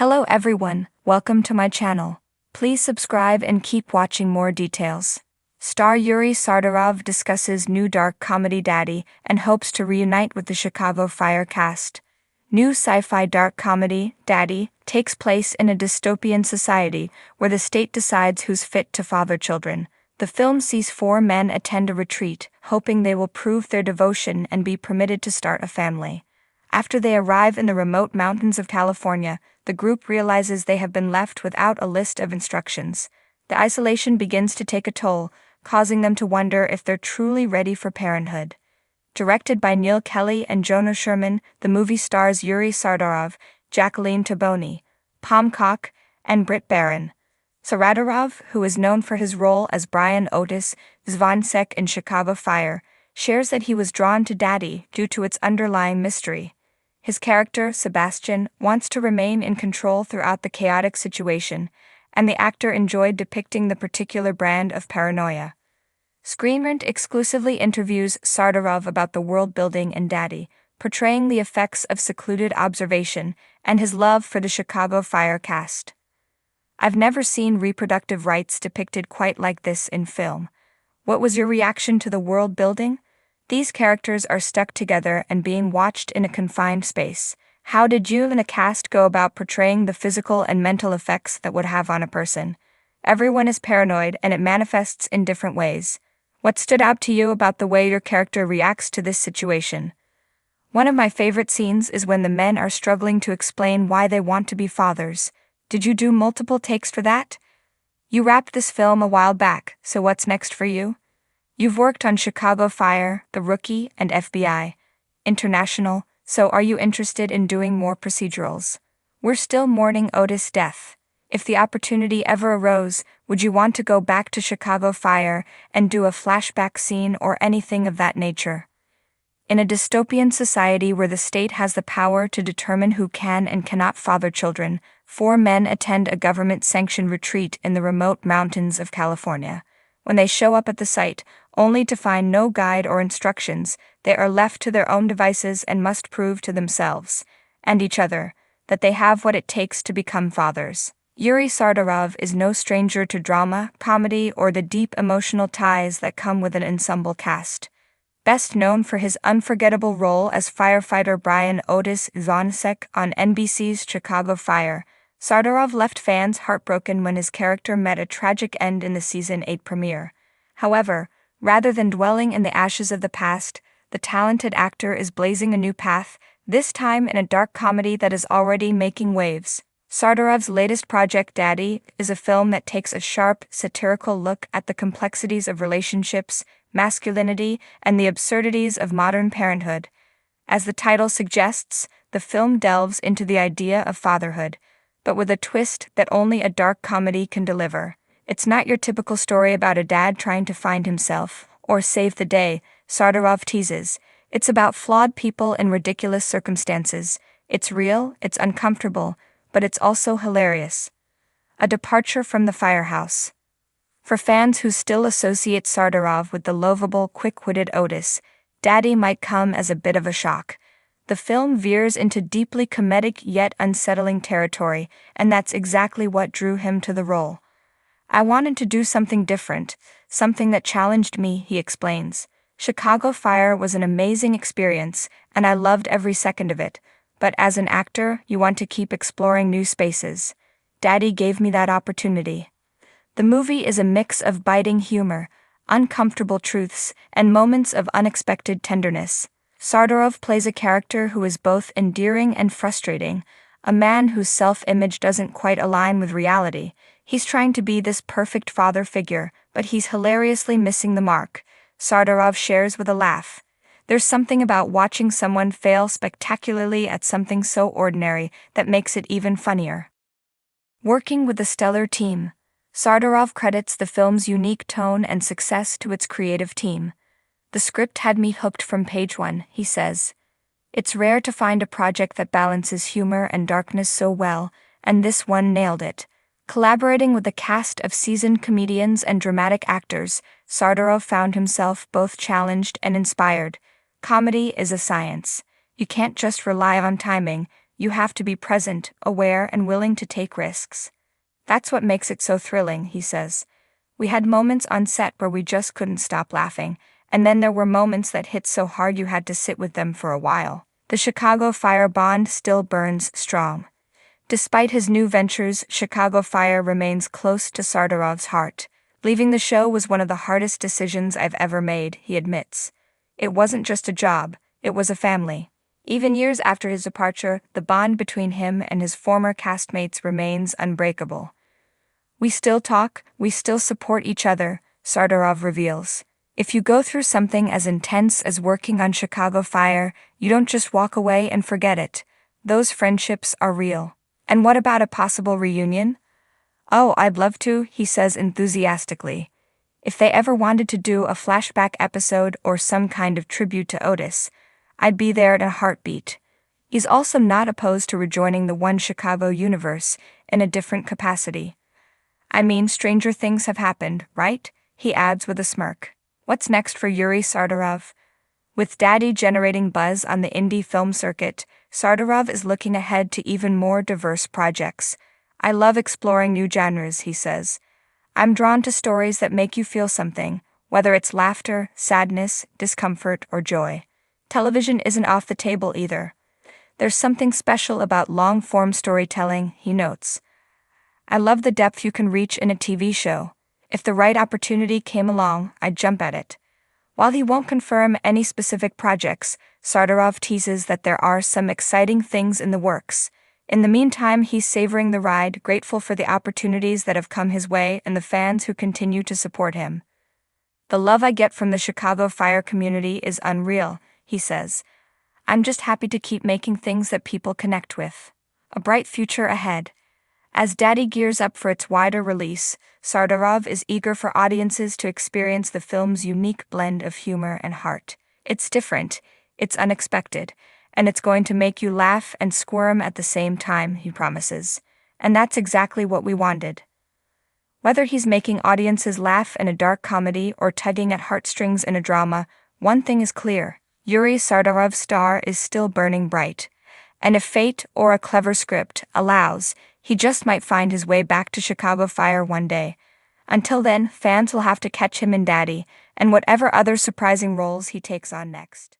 Hello everyone, welcome to my channel. Please subscribe and keep watching more details. Star Yuriy Sardarov discusses new dark comedy Daddy and hopes to reunite with the Chicago Fire cast. New sci-fi dark comedy, Daddy, takes place in a dystopian society where the state decides who's fit to father children. The film sees four men attend a retreat, hoping they will prove their devotion and be permitted to start a family. After they arrive in the remote mountains of California, the group realizes they have been left without a list of instructions. The isolation begins to take a toll, causing them to wonder if they're truly ready for parenthood. Directed by Neil Kelly and Jonah Sherman, the movie stars Yuriy Sardarov, Jacqueline Taboni, Pom Cock, and Britt Baron. Sardarov, who is known for his role as Brian Otis Zvansek in Chicago Fire, shares that he was drawn to Daddy due to its underlying mystery. His character, Sebastian, wants to remain in control throughout the chaotic situation, and the actor enjoyed depicting the particular brand of paranoia. Screen Rant exclusively interviews Sardarov about the world building in Daddy, portraying the effects of secluded observation and his love for the Chicago Fire cast. I've never seen reproductive rights depicted quite like this in film. What was your reaction to the world building? These characters are stuck together and being watched in a confined space. How did you and the cast go about portraying the physical and mental effects that would have on a person? Everyone is paranoid and it manifests in different ways. What stood out to you about the way your character reacts to this situation? One of my favorite scenes is when the men are struggling to explain why they want to be fathers. Did you do multiple takes for that? You wrapped this film a while back, so what's next for you? You've worked on Chicago Fire, The Rookie, and FBI International, so are you interested in doing more procedurals? We're still mourning Otis' death. If the opportunity ever arose, would you want to go back to Chicago Fire and do a flashback scene or anything of that nature? In a dystopian society where the state has the power to determine who can and cannot father children, four men attend a government-sanctioned retreat in the remote mountains of California. When they show up at the site, only to find no guide or instructions, they are left to their own devices and must prove to themselves, and each other, that they have what it takes to become fathers. Yuriy Sardarov is no stranger to drama, comedy, or the deep emotional ties that come with an ensemble cast. Best known for his unforgettable role as firefighter Brian Otis Zvansek on NBC's Chicago Fire, Sardarov left fans heartbroken when his character met a tragic end in the Season 8 premiere. However, rather than dwelling in the ashes of the past, the talented actor is blazing a new path, this time in a dark comedy that is already making waves. Sardarov's latest project, Daddy, is a film that takes a sharp, satirical look at the complexities of relationships, masculinity, and the absurdities of modern parenthood. As the title suggests, the film delves into the idea of fatherhood, but with a twist that only a dark comedy can deliver. It's not your typical story about a dad trying to find himself or save the day, Sardarov teases. It's about flawed people in ridiculous circumstances. It's real, it's uncomfortable, but it's also hilarious. A departure from the firehouse. For fans who still associate Sardarov with the lovable, quick-witted Otis, Daddy might come as a bit of a shock. The film veers into deeply comedic yet unsettling territory, and that's exactly what drew him to the role. I wanted to do something different, something that challenged me, he explains. Chicago Fire was an amazing experience, and I loved every second of it, but as an actor, you want to keep exploring new spaces. Daddy gave me that opportunity. The movie is a mix of biting humor, uncomfortable truths, and moments of unexpected tenderness. Sardarov plays a character who is both endearing and frustrating, a man whose self-image doesn't quite align with reality. He's trying to be this perfect father figure, but he's hilariously missing the mark, Sardarov shares with a laugh. There's something about watching someone fail spectacularly at something so ordinary that makes it even funnier. Working with a stellar team, Sardarov credits the film's unique tone and success to its creative team. The script had me hooked from page one, he says. It's rare to find a project that balances humor and darkness so well, and this one nailed it. Collaborating with a cast of seasoned comedians and dramatic actors, Sardarov found himself both challenged and inspired. Comedy is a science. You can't just rely on timing, You have to be present, aware, and willing to take risks. That's what makes it so thrilling, he says. We had moments on set where we just couldn't stop laughing, and then there were moments that hit so hard you had to sit with them for a while. The Chicago Fire bond still burns strong. Despite his new ventures, Chicago Fire remains close to Sardarov's heart. Leaving the show was one of the hardest decisions I've ever made, he admits. It wasn't just a job, it was a family. Even years after his departure, the bond between him and his former castmates remains unbreakable. We still talk, we still support each other, Sardarov reveals. If you go through something as intense as working on Chicago Fire, you don't just walk away and forget it. Those friendships are real. And what about a possible reunion? Oh, I'd love to, he says enthusiastically. If they ever wanted to do a flashback episode or some kind of tribute to Otis, I'd be there in a heartbeat. He's also not opposed to rejoining the One Chicago universe in a different capacity. I mean, stranger things have happened, right? He adds with a smirk. What's next for Yuriy Sardarov? With Daddy generating buzz on the indie film circuit, Sardarov is looking ahead to even more diverse projects. I love exploring new genres, he says. I'm drawn to stories that make you feel something, whether it's laughter, sadness, discomfort, or joy. Television isn't off the table either. There's something special about long-form storytelling, he notes. I love the depth you can reach in a TV show. If the right opportunity came along, I'd jump at it. While he won't confirm any specific projects, Sardarov teases that there are some exciting things in the works. In the meantime, he's savoring the ride, grateful for the opportunities that have come his way and the fans who continue to support him. The love I get from the Chicago Fire community is unreal, he says. I'm just happy to keep making things that people connect with. A bright future ahead. As Daddy gears up for its wider release, Sardarov is eager for audiences to experience the film's unique blend of humor and heart. It's different, it's unexpected, and it's going to make you laugh and squirm at the same time, he promises. And that's exactly what we wanted. Whether he's making audiences laugh in a dark comedy or tugging at heartstrings in a drama, one thing is clear. Yuriy Sardarov's star is still burning bright. And if fate or a clever script allows, he just might find his way back to Chicago Fire one day. Until then, fans will have to catch him in Daddy and whatever other surprising roles he takes on next.